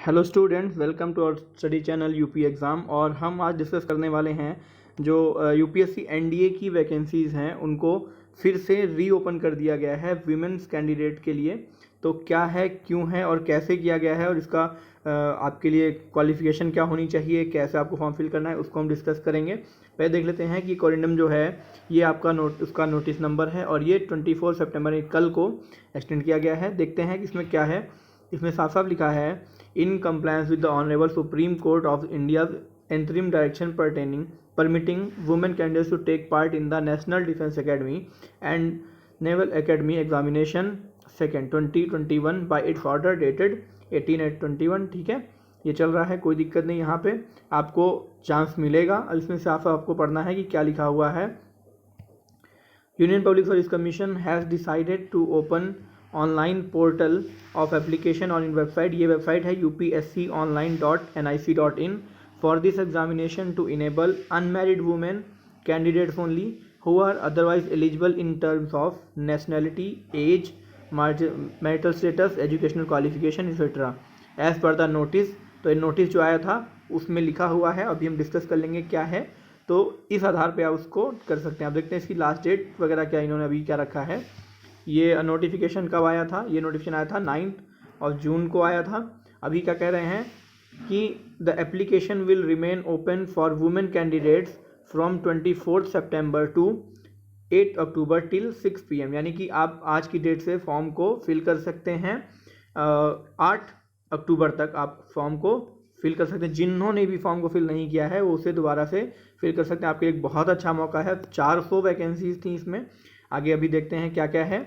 Hello students, welcome to our study channel UP exam. और हम आज डिस्कस करने वाले हैं जो यूपीएससी एनडीए की वैकेंसीज़ हैं उनको फिर से रीओपन कर दिया गया है विमेंस कैंडिडेट के लिए। तो क्या है, क्यों है और कैसे किया गया है और इसका आपके लिए क्वालिफ़िकेशन क्या होनी चाहिए, कैसे आपको फॉर्म फिल करना है, उसको हम डिस्कस करेंगे। पहले देख लेते हैं कि कोरिंडम जो है ये आपका उसका नोटिस नंबर है और ये 24 सितंबर कल को एक्सटेंड किया गया है। देखते हैं कि इसमें क्या है। इसमें साफ साफ लिखा है, in compliance with the Honorable Supreme Court of India's interim direction permitting women candidates to take part in the National Defence Academy and Naval Academy examination second 2021 by its order dated 18/8/21। ठीक है, ये चल रहा है, कोई दिक्कत नहीं। यहाँ पे आपको चांस मिलेगा और इसमें साफ आपको पढ़ना है कि क्या लिखा हुआ है। Union public service commission has decided to open online portal of application on in website. ये वेबसाइट है upsconline.nic.in for this examination to enable unmarried women candidates only who are otherwise eligible in terms of nationality, age, marital status, educational qualification etcetera as per the notice. तो ये notice जो आया था उसमें लिखा हुआ है, अभी हम डिस्कस कर लेंगे क्या है। तो इस आधार पे आप उसको कर सकते हैं। आप देखते हैं इसकी लास्ट डेट वगैरह क्या इन्होंने अभी क्या रखा है। ये नोटिफिकेशन कब आया था? ये नोटिफिकेशन आया था 9 जून को आया था। अभी क्या कह रहे हैं कि the application will remain open for women candidates from 24 September to 8 October till 6 PM। यानी कि आप आज की डेट से फॉर्म को फिल कर सकते हैं। 8 अक्टूबर तक आप फॉर्म को फिल कर सकते हैं। जिन्होंने भी फॉर्म को फिल नहीं किया है वो उसे दोबारा से फिल कर सकते हैं। आपके लिए एक बहुत अच्छा मौका है। 400 वैकेंसीज थी इसमें। आगे अभी देखते हैं क्या क्या है।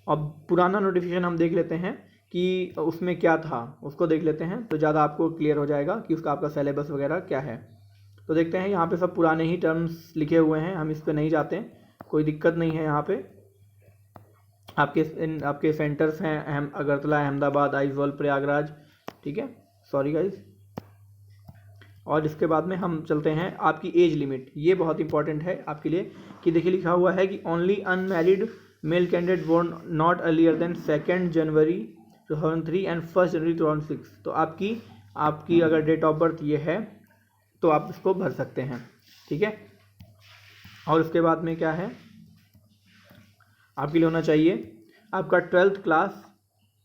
अब पुराना नोटिफिकेशन हम देख लेते हैं कि उसमें क्या था, उसको देख लेते हैं तो ज़्यादा आपको क्लियर हो जाएगा कि उसका आपका सिलेबस वगैरह क्या है। तो देखते हैं, यहाँ पे सब पुराने ही टर्म्स लिखे हुए हैं, हम इस पे नहीं जाते, कोई दिक्कत नहीं है। यहाँ पे आपके सेंटर्स हैं अगरतला, अहमदाबाद, आइजॉल, प्रयागराज। ठीक है, सॉरी गाइज। और इसके बाद में हम चलते हैं आपकी एज लिमिट। ये बहुत इंपॉर्टेंट है आपके लिए कि देखिए लिखा हुआ है कि only unmarried male candidate born not earlier than 2 January 2003 and 1 January 2006। तो आपकी अगर डेट ऑफ बर्थ ये है तो आप इसको भर सकते हैं। ठीक है, और उसके बाद में क्या है आपके लिए होना चाहिए, आपका 12th class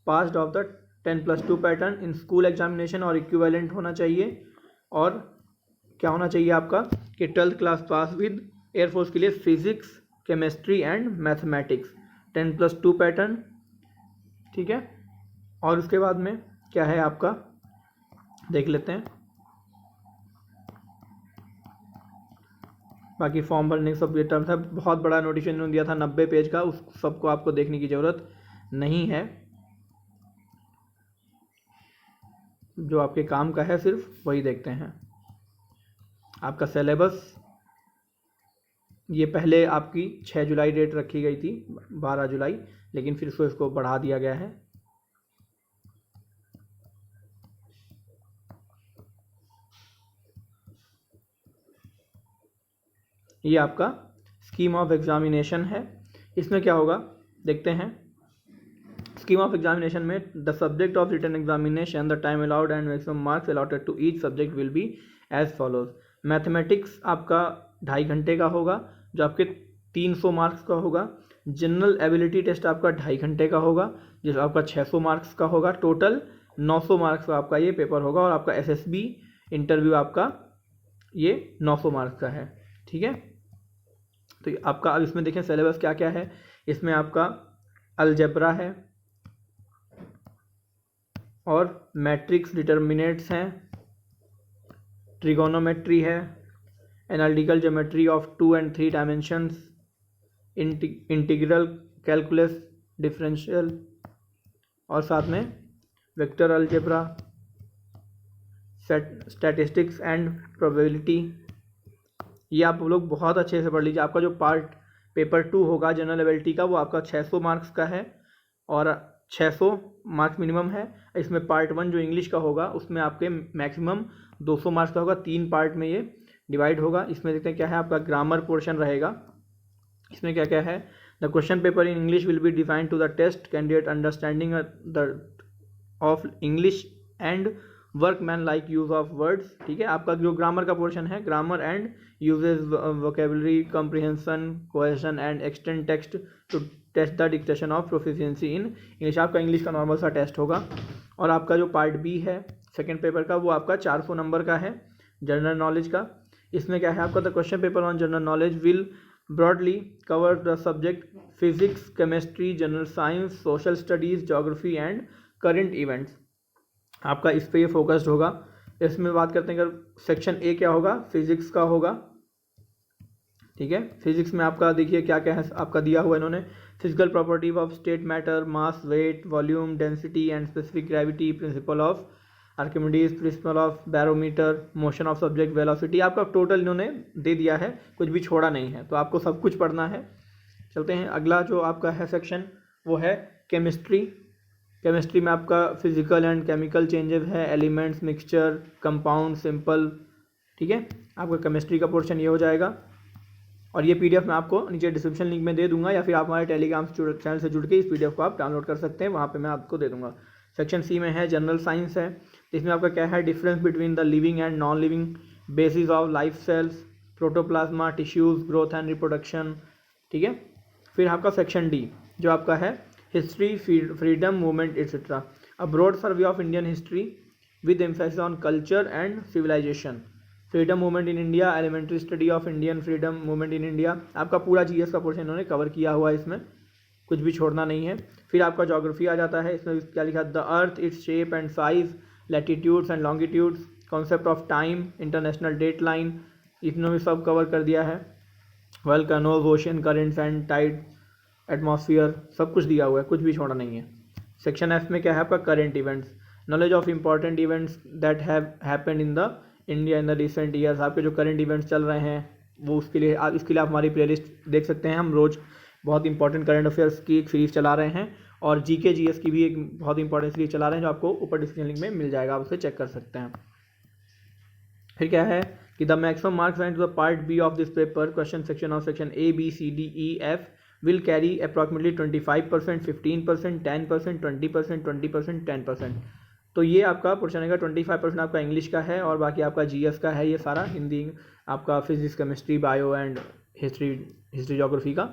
passed of the 10+2 pattern in school examination और इक्विवेलेंट होना चाहिए। और क्या होना चाहिए आपका कि 12th class pass with air force के लिए physics, chemistry and mathematics 10+2 pattern. ठीक है, और उसके बाद में क्या है आपका देख लेते हैं। बाकी फॉर्म भरने सब ये टर्म्स है। बहुत बड़ा नोटिफिकेशन दिया था 90 पेज का, उस सबको आपको देखने की ज़रूरत नहीं है। जो आपके काम का है सिर्फ वही देखते हैं। आपका सिलेबस ये पहले आपकी 6 जुलाई डेट रखी गई थी, 12 जुलाई, लेकिन फिर इसको बढ़ा दिया गया है। ये आपका स्कीम ऑफ एग्जामिनेशन है। इसमें क्या होगा देखते हैं। स्कीम ऑफ एग्जामिनेशन में the subject of written examination, the time allowed and maximum marks allotted to each subject will be as follows. Mathematics आपका 2.5 घंटे का होगा जो आपके 300 मार्क्स का होगा। जनरल एबिलिटी टेस्ट आपका 2.5 घंटे का होगा जो आपका 600 मार्क्स का होगा। टोटल 900 मार्क्स का आपका ये पेपर होगा। और आपका एसएसबी इंटरव्यू आपका ये 900 मार्क्स का है। ठीक है, तो आपका अब इसमें देखें सिलेबस क्या क्या है। इसमें आपका अलजेब्रा है और मैट्रिक्स डिटर्मिनेट्स हैं, ट्रिगोनोमेट्री है, analytical geometry of 2 and 3 dimensions, integral calculus, differential, और साथ में vector algebra, statistics and probability. ये आप लोग बहुत अच्छे से पढ़ लीजिए। आपका जो पेपर 2 होगा जनरल एबिलिटी का, वो आपका 600 मार्क्स का है और 600 मार्क्स मिनिमम है। इसमें पार्ट 1 जो इंग्लिश का होगा उसमें आपके मैक्सिमम 200 मार्क्स का होगा। 3 पार्ट में ये डिवाइड होगा। इसमें देखते हैं क्या है आपका ग्रामर पोर्शन रहेगा। इसमें क्या क्या है, the question paper in English will be defined to the test candidate understanding the of English and workmanlike use of words. ठीक है, आपका जो ग्रामर का पोर्शन है, grammar and usage vocabulary comprehension cohesion and extend text to test the dictation of proficiency in English. आपका English का normal सा test होगा। और आपका जो पार्ट बी है सेकेंड पेपर का, वो आपका 400 नंबर का है जनरल नॉलेज का। इसमें क्या है आपका, the question paper on general knowledge will broadly cover the subject physics, chemistry, general science, social studies, geography and current events. आपका इस पे ये फोकस्ड होगा। इसमें बात करते हैं अगर सेक्शन ए क्या होगा, फिजिक्स का होगा। ठीक है, फिजिक्स में आपका देखिए क्या क्या है आपका दिया हुआ इन्होंने, physical property of state matter, mass, weight, volume, density and specific gravity, principle of Archimedes, principle of barometer, motion of subject, velocity. आपका टोटल इन्होंने दे दिया है, कुछ भी छोड़ा नहीं है, तो आपको सब कुछ पढ़ना है। चलते हैं अगला जो आपका है सेक्शन, वो है केमिस्ट्री। केमिस्ट्री में आपका फिजिकल एंड केमिकल चेंजेस है, एलिमेंट्स, मिक्सचर, कंपाउंड, सिंपल। ठीक है, आपका केमिस्ट्री का पोर्शन ये हो जाएगा। और ये पीडीएफ मैं आपको नीचे डिस्क्रिप्शन लिंक में दे दूंगा, या फिर आप हमारे टेलीग्राम चैनल से जुड़ के इस पीडीएफ को आप डाउनलोड कर सकते हैं, वहाँ पे मैं आपको दे दूंगा। सेक्शन सी में है जनरल साइंस है, इसमें आपका क्या है, difference between the living and non living, basis of life cells, protoplasm, tissues, growth and reproduction. ठीक है, फिर आपका सेक्शन डी जो आपका है history, freedom movement etcetera, a broad survey of Indian history with emphasis on culture and civilisation, freedom movement in India, elementary study of Indian freedom movement in India. आपका पूरा GS का portion इन्होंने cover किया हुआ है, इसमें कुछ भी छोड़ना नहीं है। फिर आपका ज्योग्राफी आ जाता है, इसमें क्या लिखा, the earth, its shape and size, latitudes and longitudes, concept of time, international date line, इन्होंने सब कवर कर दिया है। Volcanoes, ocean currents and tide, atmosphere, सब कुछ दिया हुआ है, कुछ भी छोड़ा नहीं है। सेक्शन एफ में क्या है आपका, current events, knowledge of important events that have happened in the India in the recent years. आपके जो करंट इवेंट्स चल रहे हैं वो इसके लिए आप हमारी प्लेलिस्ट देख सकते हैं। हम रोज़ बहुत इंपॉर्टेंट करंट अफेयर्स की एक सीरीज़ चला रहे हैं, और जीके जीएस की भी एक बहुत इंपॉर्टेंट सीरीज चला रहे हैं, जो आपको ऊपर डिस्क्रिप्शन लिंक में मिल जाएगा, आप उसे चेक कर सकते हैं। फिर क्या है कि the maximum marks and the part B of this paper question section of section A B C D E F will carry approximately 25%, 15%, 10%, 20%, 20%, 10%। तो ये आपका पोर्शन है, 25% आपका इंग्लिश का है, और बाकी आपका जीएस का है, ये सारा हिंदी, आपका physics, chemistry, bio and history geography का।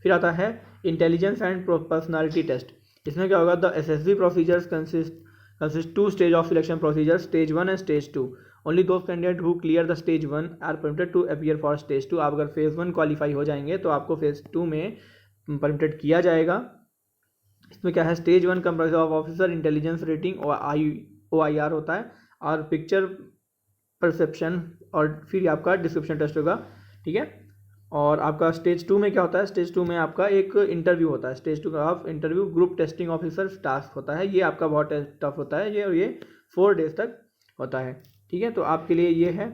फिर आता है इंटेलिजेंस एंड पर्सनालिटी टेस्ट। इसमें क्या होगा, the SSB procedures consist 2 stage of selection procedure, stage 1 and stage 2। Only those candidate who clear the stage 1 are permitted to appear for stage 2। आप अगर phase 1 qualify हो जाएंगे तो आपको फेज 2 में परमिटेड किया जाएगा। इसमें क्या है, stage 1 comprise of officer intelligence rating OIR होता है, और पिक्चर परसेप्शन, और फिर आपका डिस्क्रिप्शन टेस्ट होगा। ठीक है, और आपका स्टेज 2 में क्या होता है, स्टेज 2 में आपका एक इंटरव्यू होता है, स्टेज 2 का of interview group testing officer task होता है। ये आपका बहुत टफ होता है, ये 4 डेज तक होता है। ठीक है, तो आपके लिए ये है,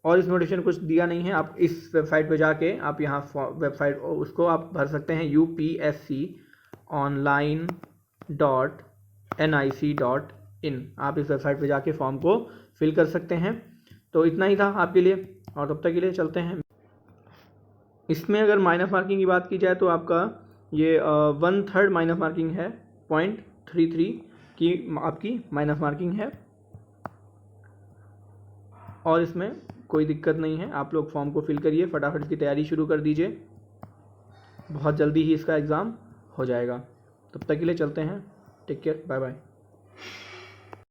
और इस नोटिफिकेशन कुछ दिया नहीं है। आप इस वेबसाइट पे जाके आप यहाँ वेबसाइट उसको आप भर सकते हैं, upsconline.nic.in। आप इस वेबसाइट पे जाके फॉर्म को फिल कर सकते हैं। तो इतना ही था आपके लिए, और तब तक के लिए चलते हैं। इसमें अगर माइनस मार्किंग की बात की जाए तो आपका ये 1/3 माइनस मार्किंग है, 0.33 की आपकी माइनस मार्किंग है, और इसमें कोई दिक्कत नहीं है। आप लोग फॉर्म को फिल करिए, फटाफट इसकी तैयारी शुरू कर दीजिए, बहुत जल्दी ही इसका एग्ज़ाम हो जाएगा। तब तक के लिए चलते हैं, टेक केयर, बाय बाय।